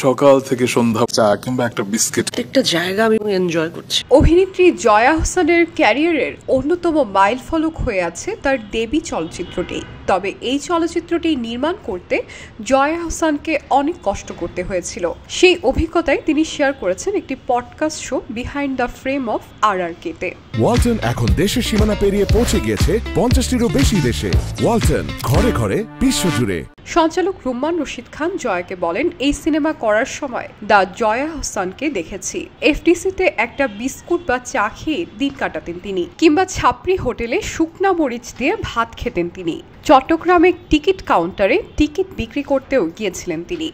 সকাল থেকে সন্ধ্যা চা কিংবা একটা বিস্কিট, একটা জায়গা আমি এনজয় করছি। অভিনেত্রী জয়া আহসানের ক্যারিয়ারের অন্যতম মাইলফলক হয়ে আছে তার দেবী চলচ্চিত্রটি। তবে এই চলচ্চিত্রটি নির্মাণ করতে জয়া আহসানকে অনেক কষ্ট করতে হয়েছিল। সেই অভিজ্ঞতায় তিনি শেয়ার করেছেন একটি podcast show behind the frame of RRK-তে। ওয়ালটন এখন দেশের সীমানা পেরিয়ে পৌঁছে গিয়েছে 50টিরও বেশি দেশে। ওয়ালটন, ঘরে ঘরে বিশ্বজুড়ে। সঞ্চালক রুম্মান রশিদ খান জয়াকে বলেন, এই সিনেমা করার সময় দা জয়া আহসানকে দেখেছি FTC-তে একটা বিস্কুট বা চা খেয়ে দিন কাটাতেন তিনি, কিংবা ছাপড়ি হোটেলে শুকনা মরিচ দিয়ে ভাত খেতেন তিনি। চট্টগ্রামে টিকিট কাউন্টারে টিকিট বিক্রি করতেও গিয়েছিলেন তিনি।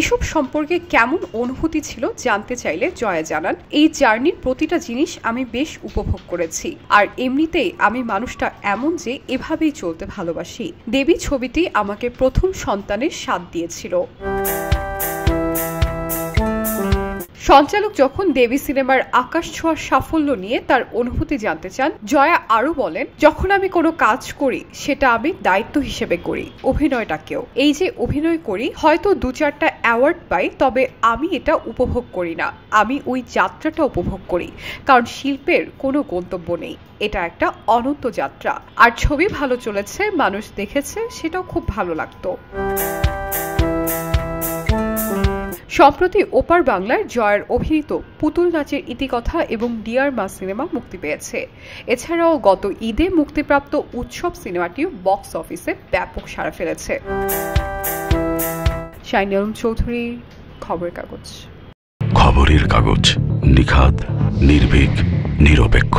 এসব সম্পর্কে কেমন অনুভূতি ছিল জানতে চাইলে জয়া জানান, এই জার্নির প্রতিটা জিনিস আমি বেশ উপভোগ করেছি। আর এমনিতেই আমি মানুষটা এমন যে এভাবেই চলতে ভালোবাসি। দেবী ছবিটি আমাকে প্রথম সন্তানের স্বাদ দিয়েছিল। সঞ্চালক যখন দেবী সিনেমার আকাশ ছোঁয়ার সাফল্য নিয়ে তার অনুভূতি জানতে চান, জয়া আরো বলেন, যখন আমি কোনো কাজ করি সেটা আমি দায়িত্ব হিসেবে করি। অভিনয়টাকেও এই যে অভিনয় করি, হয়তো 2-4টা অ্যাওয়ার্ড পাই, তবে আমি এটা উপভোগ করি না। আমি ওই যাত্রাটা উপভোগ করি, কারণ শিল্পের কোনো গন্তব্য নেই। এটা একটা অনন্ত যাত্রা। আর ছবি ভালো চলেছে, মানুষ দেখেছে, সেটাও খুব ভালো লাগতো। সম্প্রতি ওপার বাংলায় জয়ার অভিনীত পুতুল নাচের ইতিকথা এবং ডিয়ার মা সিনেমা মুক্তি পেয়েছে। এছাড়াও গত ঈদে মুক্তিপ্রাপ্ত উৎসব সিনেমাটিও বক্স অফিসে ব্যাপক সাড়া ফেলেছে। শাইনি আলম চৌধুরী, খবরের কাগজ। খবরের কাগজ, নিখাদ, নির্ভীক, নিরপেক্ষ।